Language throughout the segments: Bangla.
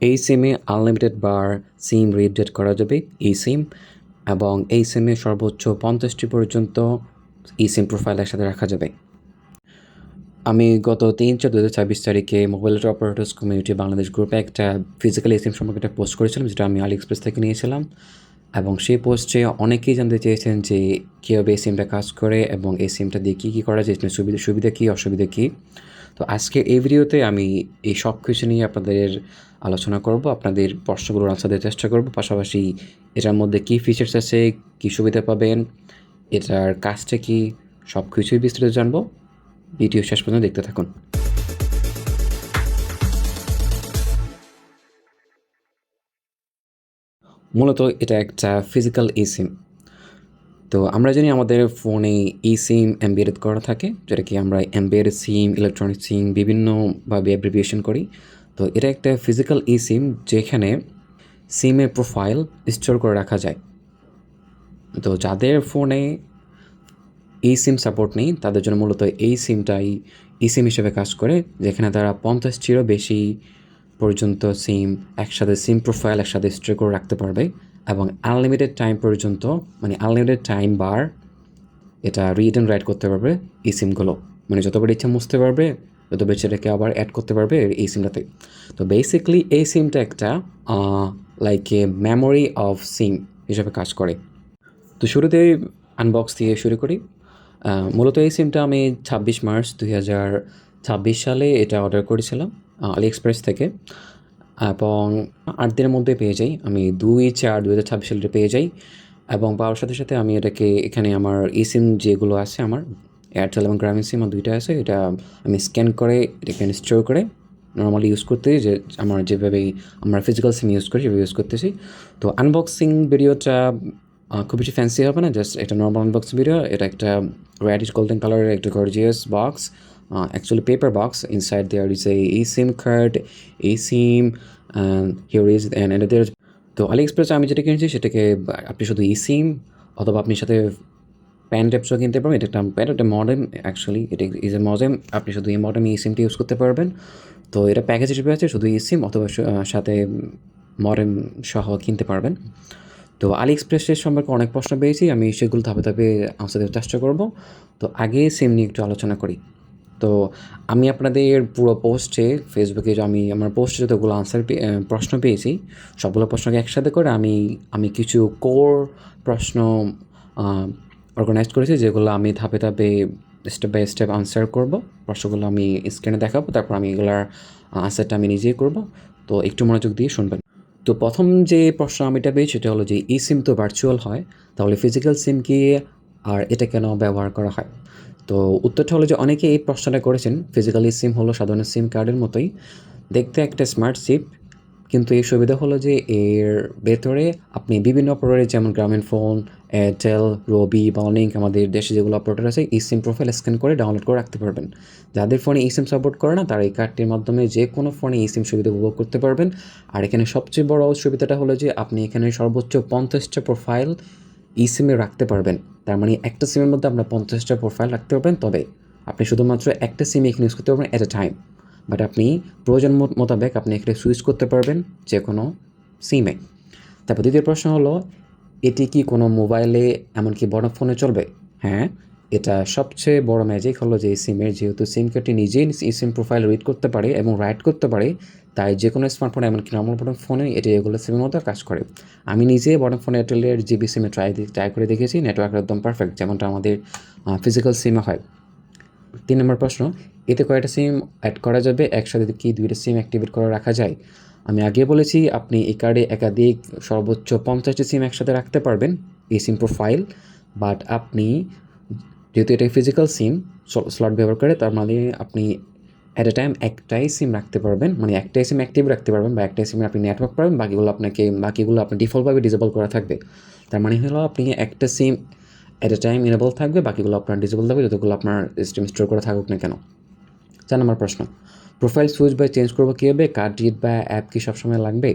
এই সিমে আনলিমিটেড বার সিম রিডেট করা যাবে এই সিম, এবং এই সিমে সর্বোচ্চ 50টি পর্যন্ত ই সিম প্রোফাইল একসাথে রাখা যাবে। আমি গত 3/4/2026 তারিখে মোবাইল অপারেটর্স কমিউনিটি বাংলাদেশ গ্রুপে একটা ফিজিক্যাল এই সিম সম্পর্কে একটা পোস্ট করেছিলাম, যেটা আমি আলিএক্সপ্রেস থেকে নিয়েছিলাম। এবং সেই পোস্টে অনেকেই জানতে চেয়েছেন যে কীভাবে এই সিমটা কাজ করে এবং এই সিমটা দিয়ে কী কী করা যায়, সুবিধা কী অসুবিধা কী। তো আজকে এই ভিডিওতে আমি এই সব কিছু নিয়ে আপনাদের আলোচনা করব, আপনাদের প্রশ্নগুলোর আনসার দেওয়ার চেষ্টা করব, পাশাপাশি এটার মধ্যে কী ফিচার্স আছে, কী সুবিধা পাবেন, এটার কাজটা কী, সব কিছুই বিস্তারিত জানবো। ভিডিও শেষ পর্যন্ত দেখতে থাকুন। মূলত এটা একটা ফিজিক্যাল ই সিম। তো আমরা জানি আমাদের ফোনে ই সিম এমবেডেড করা থাকে, যেটাকে আমরা এমবেডেড সিম, ইলেকট্রনিক সিম বিভিন্নভাবে অ্যাব্রিভিয়েশন করি। তো এটা একটা ফিজিক্যাল ই সিম যেখানে সিমের প্রোফাইল স্টোর করে রাখা যায়। তো যাদের ফোনে এই সিম সাপোর্ট নেই তাদের জন্য মূলত এই সিমটাই ই সিম হিসেবে কাজ করে, যেখানে তারা 50টিরও বেশি পর্যন্ত সিম একসাথে সিম প্রোফাইল একসাথে স্টোর করে রাখতে পারবে, এবং আনলিমিটেড টাইম পর্যন্ত, মানে আনলিমিটেড টাইম বার এটা রিড অ্যান্ড রাইট করতে পারবে এই সিমগুলো। মানে যতবার ইচ্ছা মুছতে পারবে, যতবার সেটাকে আবার অ্যাড করতে পারবে এই সিমটাতে। তো বেসিকলি এই সিমটা একটা লাইক এ মেমোরি অফ সিম হিসেবে কাজ করে। তো শুরুতেই আনবক্স দিয়ে শুরু করি। মূলত এই সিমটা আমি 26 মার্চ 2026 সালে এটা অর্ডার করেছিলাম আলি এক্সপ্রেস থেকে, এবং 8 দিনের মধ্যে পেয়ে যাই। আমি 2/4/2026 সালে পেয়ে যাই, এবং পাওয়ার সাথে সাথে আমি এটাকে এখানে আমার ই সিম যেগুলো আছে, আমার এয়ারটেল এবং গ্রামীণ সিম দুইটা আছে, এটা আমি স্ক্যান করে এটাকে স্টোর করে নর্মালি ইউজ করতেছি, যে আমার যেভাবে আমরা ফিজিক্যাল সিম ইউজ করি সেভাবে ইউজ করতেছি। তো আনবক্সিং ভিডিওটা খুব বেশি ফ্যান্সি হবে না, জাস্ট একটা নর্মাল আনবক্সিং ভিডিও। এটা একটা রেডিশ গোল্ডেন কালারের একটা gorgeous box, actually paper box. Inside there is a eSIM card, eSIM, and here is and another. তো আলি এক্সপ্রেসে আমি যেটা কিনেছি সেটাকে আপনি শুধু eSIM অথবা আপনি সাথে প্যান ট্যাপসও কিনতে পারবেন। এটা একটা মডেম, অ্যাকচুয়ালি এটা ইজ এ মডেম। আপনি শুধু এই মডেম eSIMটা ইউজ করতে পারবেন। তো এটা প্যাকেজ হিসেবে আছে শুধু eSIM অথবা সাথে মডেম সহ কিনতে পারবেন। তো আলি এক্সপ্রেসের সম্পর্কে অনেক প্রশ্ন পেয়েছি, আমি সেগুলো ধাপে ধাপে আনসার দেওয়ার চেষ্টা করব। তো আগে সিম নিয়ে একটু আলোচনা করি। তো আমি আপনাদের পুরো পোস্টে ফেসবুকে আমি আমার পোস্টে যতগুলো প্রশ্ন পেয়েছি, সবগুলো প্রশ্নকে একসাথে করে আমি কিছু কোর প্রশ্ন অর্গানাইজ করেছি, যেগুলো আমি ধাপে ধাপে স্টেপ বাই স্টেপ আনসার করব। প্রশ্নগুলো আমি স্ক্রিনে দেখাবো, তারপর আমি এগুলোর আনসারটা আমি নিজেই করব। তো একটু মনোযোগ দিয়ে শুনবেন। তো প্রথম যে প্রশ্ন আমি এটা পেয়েছি সেটা হলো যে ই সিম তো ভার্চুয়াল হয়, তাহলে ফিজিক্যাল সিম কি আর এটা কেন ব্যবহার করা হয়? তো উত্তরটা হলো যে অনেকে এই প্রশ্নটা করেছেন। ফিজিক্যালি সিম হলো সাধারণ সিম কার্ডের মতোই দেখতে একটা স্মার্ট চিপ, কিন্তু এই সুবিধা হলো যে এর ভেতরে আপনি বিভিন্ন অপারেটর যেমন গ্রামীণ ফোন, এয়ারটেল, রবি, বাউলিংক, আমাদের দেশে যেগুলো অপারেটর আছে, ই সিম প্রোফাইল স্ক্যান করে ডাউনলোড করে রাখতে পারবেন। যাদের ফোনে ই সিম সাপোর্ট করে না তারা এই কার্ডটির মাধ্যমে যে কোনো ফোনে ই সিম সুবিধা উপভোগ করতে পারবেন। আর এখানে সবচেয়ে বড় সুবিধাটা হলো যে আপনি এখানে সর্বোচ্চ 50টা প্রোফাইল ই সিমে রাখতে পারবেন। তার মানে একটা সিমের মধ্যে আপনার 50টা প্রোফাইল রাখতে পারবেন, তবে আপনি শুধুমাত্র একটা সিম এখানে ইউজ করতে পারবেন অ্যাট এ টাইম। বাট আপনি প্রয়োজন মোতাবেক আপনি এখানে সুইচ করতে পারবেন যে কোনো সিমে। তারপর দ্বিতীয় প্রশ্ন হলো, এটি কি কোনো মোবাইলে এমনকি বড় ফোনে চলবে? হ্যাঁ, এটা সবচেয়ে বড় ম্যাজিক হলো যে এই সিমের, যেহেতু সিম কার্ডটি নিজেই ই সিম প্রোফাইল রিড করতে পারে এবং রাইট করতে পারে, তাই যে কোনো স্মার্টফোনে এমনকি নর্মাল বটন ফোনে এটি রেগুলার সিমের মতো কাজ করে। আমি নিজে বটন ফোন এয়ারটেলের জিবি সিমে ট্রাই করে দেখেছি, নেটওয়ার্ক একদম পারফেক্ট, যেমনটা আমাদের ফিজিক্যাল সিমে হয়। 3 নম্বর প্রশ্ন, এতে কয়টা সিম অ্যাড করা যাবে? একসাথে কি 2টা সিম অ্যাক্টিভেট করে রাখা যায়? আমি আগে বলেছি আপনি এই কার্ডে একাধিক সর্বোচ্চ 50টি সিম একসাথে রাখতে পারবেন এই সিম প্রোফাইল। বাট আপনি যেহেতু এটা ফিজিক্যাল সিম স্লট ব্যবহার করে, তার মানে আপনি অ্যাট এ টাইম একটাই সিম রাখতে পারবেন, মানে একটাই সিম অ্যাক্টিভ রাখতে পারবেন, বা একটাই সিমে আপনি নেটওয়ার্ক পাবেন, বাকিগুলো আপনার ডিফল্টভাবে ডিসেবল করা থাকবে। তার মানে হলো আপনি একটা সিম অ্যাট এ টাইম ইনেবল থাকবে, বাকিগুলো আপনার ডিসেবল থাকবে, যতগুলো আপনার সিস্টেম স্টোর করা থাকুক না কেন। 4 নম্বর প্রশ্ন, প্রোফাইল সুইচ বা চেঞ্জ করবো কীভাবে? কার্ড রিড বা অ্যাপ কি সবসময় লাগবে?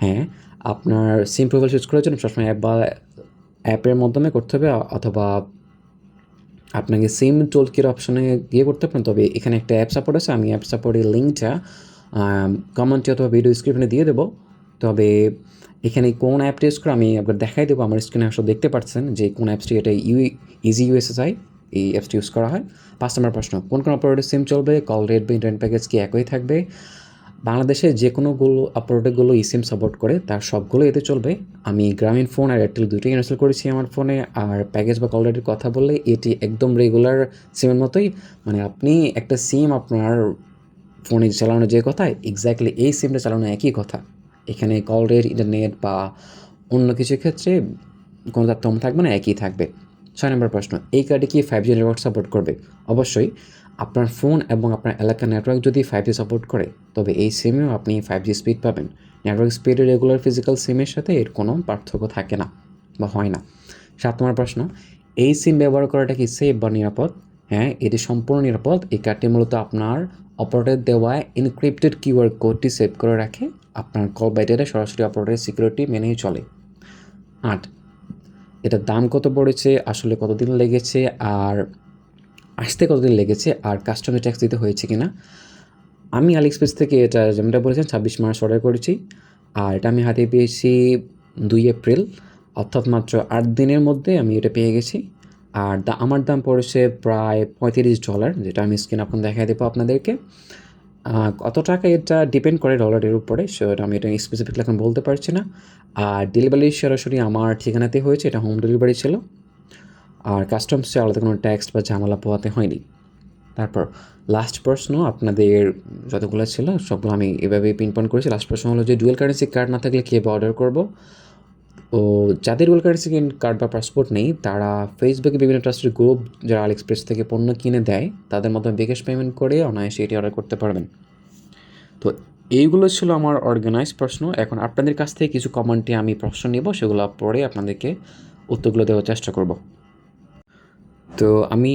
হ্যাঁ, আপনার সিম প্রোফাইল সুইচ করার জন্য সবসময় অ্যাপ বা অ্যাপের মাধ্যমে করতে হবে, অথবা আপনাকে সিম টোলকির অপশনে গিয়ে করতে পারেন। তবে এখানে একটা অ্যাপ সাপোর্ট আছে, আমি অ্যাপ সাপোর্টের লিঙ্কটা কমেন্টে অথবা ভিডিও স্ক্রিপ্টে দিয়ে দেবো। তবে এখানে কোন অ্যাপটি ইউজ করে আমি একবার দেখাই দেবো। আমার স্ক্রিনে আসলে দেখতে পাচ্ছেন যে কোন অ্যাপসটি, এটা ইজি ইউএসএসআই এই অ্যাপসটি ইউজ করা হয়। 5 নম্বর প্রশ্ন, কোন অপারেটর সিম চলবে? কল রেট বা ইন্টারনেট প্যাকেজ কি একই থাকবে? বাংলাদেশে যে কোনোগুলো অপারেটরগুলো ইসিম সাপোর্ট করে তার সবগুলো এতে চলবে। আমি গ্রামীণ ফোন আর এয়ারটেল দুটোই ইনস্টল করেছি আমার ফোনে। আর প্যাকেজ বা কল রেটের কথা বললে এটি একদম রেগুলার সিমের মতোই, মানে আপনি একটা সিম আপনার ফোনে চালানো যে কথা, এক্স্যাক্টলি এই সিমটা চালানো একই কথা। এখানে কল রেট, ইন্টারনেট বা অন্য কিছুর ক্ষেত্রে কোনো তারতম্য থাকবে না, একই থাকবে। 6 নম্বর প্রশ্ন, এই কার্ডে কি 5G নেটওয়ার্ক সাপোর্ট করবে? অবশ্যই। আপনার ফোন এবং আপনার এলাকার নেটওয়ার্ক যদি 5G সাপোর্ট করে তবে এই সিমেও আপনি 5G স্পিড পাবেন। নেটওয়ার্ক স্পিডের রেগুলার ফিজিক্যাল সিমের সাথে এর কোনো পার্থক্য থাকে না বা হয় না। 7 নম্বর প্রশ্ন, এই সিম ব্যবহার করাটা কি সেফ বা নিরাপদ? হ্যাঁ, এটি সম্পূর্ণ নিরাপদ। এই কার্ডটি মূলত আপনার অপারেটর দেওয়া এনক্রিপ্টেড কিউআর কোডটি সেভ করে রাখে। আপনার কল বা ডেটা সরাসরি অপারেটরের সিকিউরিটি মেনেই চলে। 8, এটার দাম কত পড়েছে, আসলে কতদিন লেগেছে, আর আসতে কতদিন লেগেছে, আর কাস্টমার ট্যাক্স দিতে হয়েছে কি না? আমি আলিএক্সপ্রেস থেকে এটা যেমনটা বলেছেন 26 মার্চ অর্ডার করেছি, আর এটা আমি হাতে পেয়েছি 2 এপ্রিল, অর্থাৎ মাত্র 8 দিনের মধ্যে আমি এটা পেয়ে গেছি। আর আমার দাম পড়েছে প্রায় $35, যেটা আমি স্ক্রিন এখন দেখাই দেবো আপনাদেরকে। কত টাকা এটা ডিপেন্ড করে ডলারের উপরে, সো এটা আমি এটা স্পেসিফিকলি এখন বলতে পারছি না। আর ডেলিভারি সরাসরি আমার ঠিকানাতে হয়েছে, এটা হোম ডেলিভারি ছিল। আর কাস্টমসে আলাদা কোনো ট্যাক্স বা ঝামেলা পোহাতে হয়নি। তারপর লাস্ট প্রশ্ন, আপনাদের যতগুলো ছিল সবগুলো আমি এভাবেই পিনপয়েন্ট করেছি। লাস্ট প্রশ্ন হলো যে ডুয়েল কারেন্সি কার্ড না থাকলে কীভাবে অর্ডার করবো? ও যাদের ডুয়েল কারেন্সি কার্ড বা পাসপোর্ট নেই তারা ফেসবুকে বিভিন্ন ট্রাস্টেড গ্রুপ যারা আলিএক্সপ্রেস থেকে পণ্য কিনে দেয় তাদের মাধ্যমে বিকাশ পেমেন্ট করে অনায়াসে এটি অর্ডার করতে পারবেন। তো এইগুলো ছিল আমার অর্গানাইজ প্রশ্ন। এখন আপনাদের কাছ থেকে কিছু কমেন্টে আমি প্রশ্ন নেব, সেগুলো পরে আপনাদেরকে উত্তরগুলো দেওয়ার চেষ্টা করব। তো আমি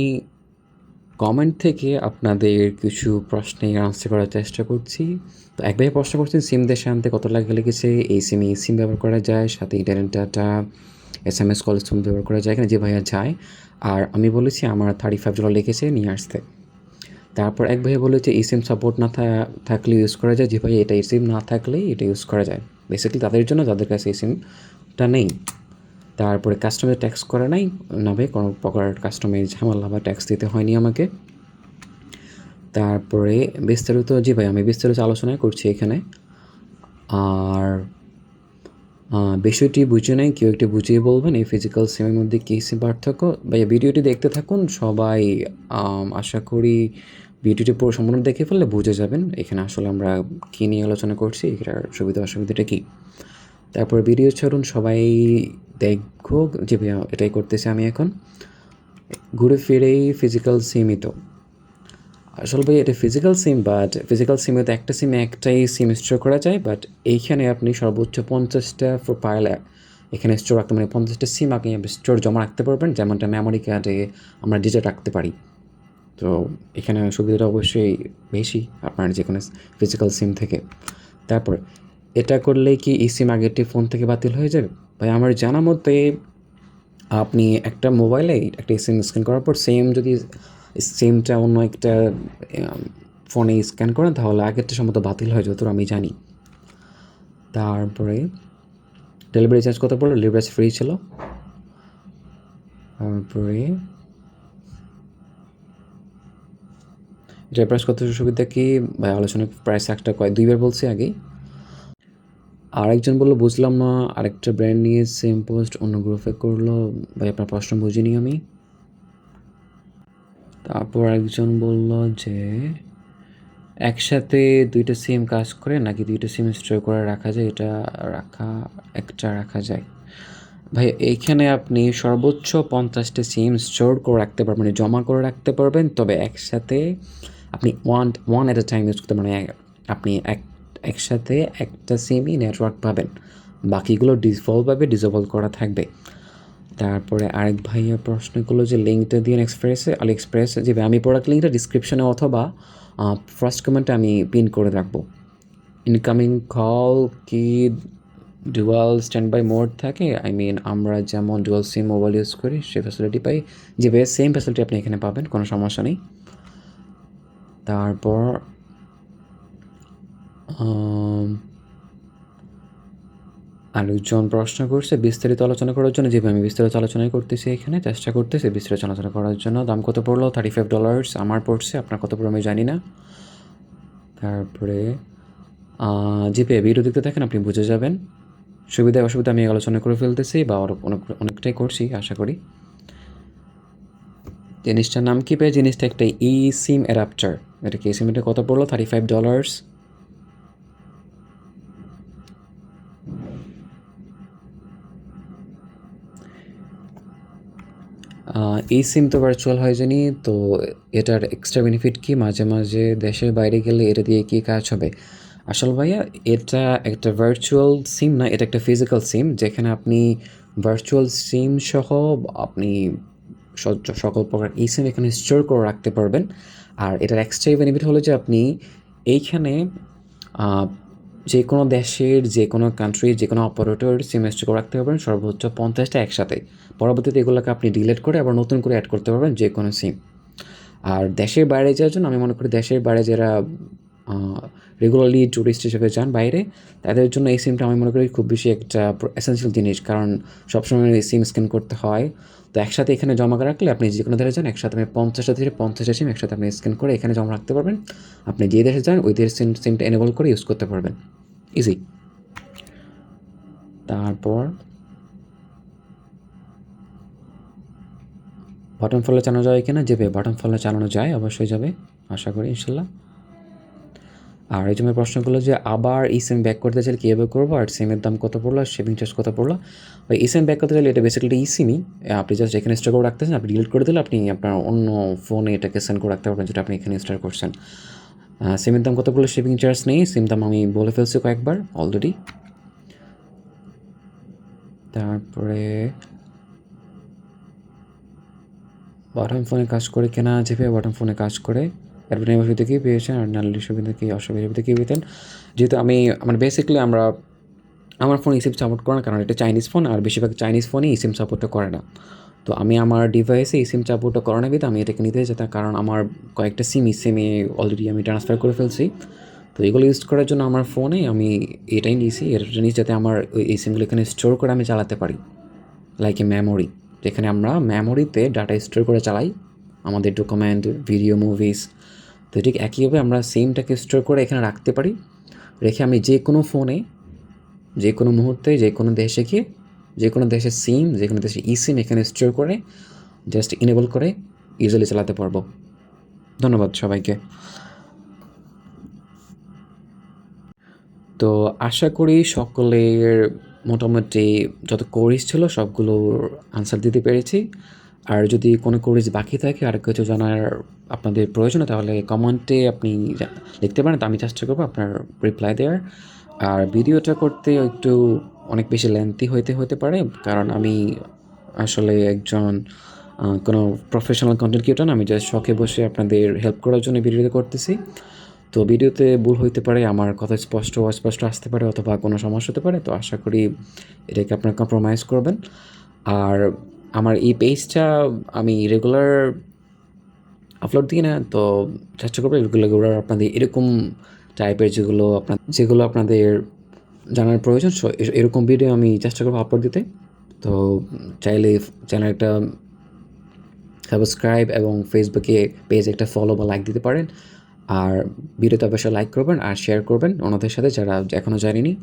কমেন্ট থেকে আপনাদের কিছু প্রশ্নের আনসার করার চেষ্টা করছি। তো এক ভাই প্রশ্ন করছেন, সিম দেশে আনতে কত টাকা লেগেছে? এই সিমে এই সিম ব্যবহার করা যায়, সাথে ইন্টারনেট ডাটা, SMS কল সিম ব্যবহার করা যায় কিনা? যে ভাইয়া যায়। আর আমি বলেছি আমার $35 লেগেছে নিয়ে আসতে। তারপর এক ভাইয়া বলেছে এই সিম সাপোর্ট না থাকলে ইউজ করা যায়। যে ভাই এটা এই সিম না থাকলেই এটা ইউজ করা যায়, বেসিক্যালি তাদের জন্য যাদের কাছে এই সিমটা নেই। তারপরে কাস্টমার ট্যাক্স করে নাই না ভাই, কোনো প্রকার কাস্টমার ঝামেলা বা ট্যাক্স দিতে হয়নি আমাকে। তারপরে বিস্তারিত, জি ভাই আমি বিস্তারিত আলোচনা করছি এখানে। আর বিষয়টি বুঝে নেই, কেউ একটু বুঝিয়ে বলবেন এই ফিজিক্যাল সিমের মধ্যে কী সিম পার্থক্য। ভাইয়া ভিডিওটি দেখতে থাকুন সবাই, আশা করি ভিডিওটি পুরো সম্পূর্ণ দেখে ফেললে বুঝে যাবেন এখানে আসলে আমরা কী নিয়ে আলোচনা করছি, এটার সুবিধা অসুবিধাটা কী। তারপর ভিডিও ছাড়ুন সবাই দেখো, যে ভাইয়া এটাই করতেছি আমি এখন। ঘুরে ফিরেই ফিজিক্যাল সিমই তো আসলে ভাই, এটা ফিজিক্যাল সিম, বাট ফিজিক্যাল সিমে তো একটা সিমে একটাই সিম স্টোর করা যায়, বাট এইখানে আপনি সর্বোচ্চ 50টা প্রোফাইল এখানে স্টোর রাখতে, মানে 50টা সিম আপনি স্টোর জমা রাখতে পারবেন, যেমনটা মেমোরি কার্ডে আমরা ডিটা রাখতে পারি। তো এখানে সুবিধাটা অবশ্যই বেশি আপনার যে কোনো ফিজিক্যাল সিম থেকে। তারপর এটা করলে কি এই সিম আগেরটি ফোন থেকে বাতিল হয়ে যাবে? ভাই আমার জানা মতে আপনি একটা মোবাইলে একটা সিম স্ক্যান করার পর সেম যদি সিমটা অন্য একটা ফোনে স্ক্যান করেন তাহলে আগেরটা সম্ভবত বাতিল হয় যতদূর আমি জানি। তারপরে ডেলিভারি চার্জ কত পড়লো? ডেলিভারি ফ্রি ছিল। তারপরে এটার প্রাইস কত, সুবিধা কি? ভাই আলোচনা প্রাইস একটা 2বার বলছি আগেই। আরেকজন বললো বুঝলাম না, আরেকটা ব্র্যান্ড নিয়ে সেম পোস্ট অন্য গ্রুপে করলো। ভাই আপনার প্রশ্ন বুঝিনি আমি। তারপর একজন বলল যে একসাথে 2টা সিম কাজ করে নাকি 2টা সিম স্টোর করে রাখা যায়? এটা একটা রাখা যায়। ভাই এইখানে আপনি সর্বোচ্চ 50টা সিম স্টোর করে রাখতে পারবেন, মানে জমা করে রাখতে পারবেন, তবে একসাথে আপনি ওয়ান এট এ টাইম ইউজ করতে, মানে আপনি একসাথে একটা সিমই নেটওয়ার্ক পাবেন, বাকিগুলো ডিফল্টভাবে ডিসেবল করা থাকবে। তারপরে আরেক ভাইয়া প্রশ্ন করলো যে লিঙ্কটা দিয়ে আলিএক্সপ্রেসে যে আমি প্রোডাক্ট লিঙ্কটা ডিসক্রিপশনে অথবা ফার্স্ট কমেন্টে আমি পিন করে রাখবো। ইনকামিং কল কি ডুয়াল স্ট্যান্ড বাই মোড থাকে? আমরা যেমন ডুয়াল সিম মোবাইল ইউজ করি সে ফ্যাসিলিটি পাই, যে ভাইয়া সেম ফ্যাসিলিটি আপনি এখানে পাবেন, কোনো সমস্যা নেই। তারপর আম, আরেকজন প্রশ্ন করছে বিস্তারিত আলোচনা করার জন্য। যেভাবে আমি বিস্তারিত আলোচনাই করতেছি, এখানে চেষ্টা করতেছি বিস্তারিত আলোচনা করার জন্য। দাম কত পড়লো? $35 আমার পড়ছে, আপনার কত পড়লো আমি জানি না। তারপরে জিপে ভিডিও দেখতে থাকেন, আপনি বুঝে যাবেন। সুবিধা অসুবিধা আমি আলোচনা করে ফেলতেছি, বা অনেকটাই করছি আশা করি। জিনিসটার নাম কি? জিনিসটা একটা ই সিম অ্যাডাপ্টার। এটা কি সিম? এটা কত পড়লো? $35। এই সিম তো ভার্চুয়াল হয় জানি, তো এটার এক্সট্রা বেনিফিট কি? মাঝে মাঝে দেশের বাইরে গেলে এটা দিয়ে কী কাজ হবে? আসল ভাইয়া, এটা একটা ভার্চুয়াল সিম না, এটা একটা ফিজিক্যাল সিম, যেখানে আপনি ভার্চুয়াল সিম সহ আপনি সকল প্রকার ই সিম এখানে স্টোর করে রাখতে পারবেন। আর এটার এক্সট্রা বেনিফিট হলো যে আপনি এইখানে যে কোনো দেশের যে কোনো কান্ট্রির যে কোনো অপারেটর সিম স্টোর করে রাখতে পারবেন, সর্বোচ্চ 50টা একসাথে। পরবর্তীতে এগুলোকে আপনি ডিলিট করে আবার নতুন করে অ্যাড করতে পারবেন যে কোনো সিম। আর দেশের বাইরে যাওয়ার জন্য আমি মনে করি দেশের বাইরে যারা রেগুলারলি ট্যুরিস্ট হিসেবে যান বাইরে, তাদের জন্য এই সিমটা আমি মনে করি খুব বেশি একটা এসেন্সিয়াল জিনিস, কারণ সবসময় এই সিম স্ক্যান করতে হয়। তো একসাথে এখানে জমা করে রাখলে আপনি যে কোনো দেশে যান, একসাথে আপনি 50টা সিম একসাথে আপনি স্ক্যান করে এখানে জমা রাখতে পারবেন। আপনি যে দেশে যান ওই দেশের সিমটা এনেবল করে ইউজ করতে পারবেন, ইজি। তারপর বাটন ফলে চালানো যায় কিনা? যাবে, বাটন ফলে চালানো যায়, অবশ্যই যাবে, আশা করি ইনশাল্লাহ। আর এই জন্য প্রশ্নগুলো যে আবার এই সিম ব্যাক করতে চাইলে কীভাবে করবো, আর সিমের দাম কত পড়লো, আর সেভিং চার্জ কত পড়লো। ওই এই সিম ব্যাক করতে চাইলে এটা বেসিক্যালি ই সিমই, আপনি জাস্ট এখানে স্টোর করে রাখতেছেন, আপনি ডিলিট করে দিলে আপনি আপনার অন্য ফোনে এটাকে সেন্ড করে রাখতে পারবেন, যেটা আপনি এখানে স্টোর করছেন। সিমের দাম কত পড়লো, সেভিং চার্জ নেই, সিম দাম আমি বলে ফেলছি কয়েকবার অলরেডি। তারপরে বাটন ফোনে কাজ করে কেনা যেভাবে বাটন ফোনে কাজ করে, অ্যাডভার্টাইজ অসুবিধা কী পেয়েছেন, আর নালি সুবিধা কী, অসুবিধা কী পেতেন? যেহেতু মানে বেসিক্যালি আমার ফোন ইসিম সাপোর্ট করে না, কারণ এটা চাইনিজ ফোন, আর বেশিরভাগ চাইনিজ ফোনই ইসিম সাপোর্টটা করে না। তো আমি আমার ডিভাইসে ইসিম সাপোর্টটা করে না, বিধে আমি এটাকে নিতে যেতাম, কারণ আমার কয়েকটা সিম ইসিমে অলরেডি আমি ট্রান্সফার করে ফেলছি। তো এগুলো ইউজ করার জন্য আমার ফোনে আমি এটাই নিয়েছি, এটা নিয়েছি যাতে আমার এই সিমগুলো এখানে স্টোর করে আমি চালাতে পারি, লাইক এ মেমোরি, যেখানে আমরা মেমোরিতে ডাটা স্টোর করে চালাই আমাদের ডকুমেন্ট, ভিডিও, মুভিজ। তো ঠিক একইভাবে আমরা সিমটাকে স্টোর করে এখানে রাখতে পারি, রেখে আমি যে কোনো ফোনে যে কোনো মুহূর্তে যে কোনো দেশে গিয়ে যে কোনো দেশের সিম, যে কোনো দেশের ই সিম এখানে স্টোর করে জাস্ট ইনেবল করে ইজিলি চালাতে পারবো। ধন্যবাদ সবাইকে। তো আশা করি সকলের মোটামুটি যত কোরিজ ছিল সবগুলোর আনসার দিতে পেরেছি। আর যদি কোনো কোরিজ বাকি থাকে আর কিছু জানার আপনাদের প্রয়োজন, তাহলে কমেন্টে আপনি লিখতে পারেন, তো আমি চেষ্টা করবো আপনার রিপ্লাই দেওয়ার। আর ভিডিওটা করতে একটু অনেক বেশি লেন্থি হতে পারে, কারণ আমি আসলে একজন কোনো প্রফেশনাল কন্টেন্ট ক্রিয়েটর না, আমি জাস্ট শখে বসে আপনাদের হেল্প করার জন্য ভিডিওটা করতেছি। তো ভিডিওতে ভুল হইতে পারে, আমার কথা স্পষ্ট অস্পষ্ট আসতে পারে, অথবা কোনো সমস্যা হতে পারে। তো আশা করি এটাকে আপনারা কম্প্রোমাইজ করবেন। আর আমার এই পেজটা আমি রেগুলার আপলোড দিই না, তো চেষ্টা করবো রেগুলার আপনাদের এরকম টাইপের যেগুলো আপনাদের জানার প্রয়োজন, এরকম ভিডিও আমি চেষ্টা করবো আপলোড দিতে। তো চাইলে চ্যানেলটা সাবস্ক্রাইব এবং ফেসবুকে পেজ একটা ফলো বা লাইক দিতে পারেন। আর ভিডিওতে অবশ্যই লাইক করবেন আর শেয়ার করবেন ওনাদের সাথে যারা এখনও জানেনি।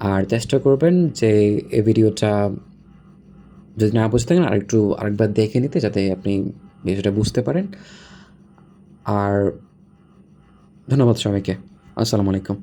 আর চেষ্টা করবেন যে এই ভিডিওটা যদি না বুঝতে থাকেন আরেকবার দেখে নিতে, যাতে আপনি বিষয়টা বুঝতে পারেন। আর ধন্যবাদ সবাইকে। আসসালামু আলাইকুম।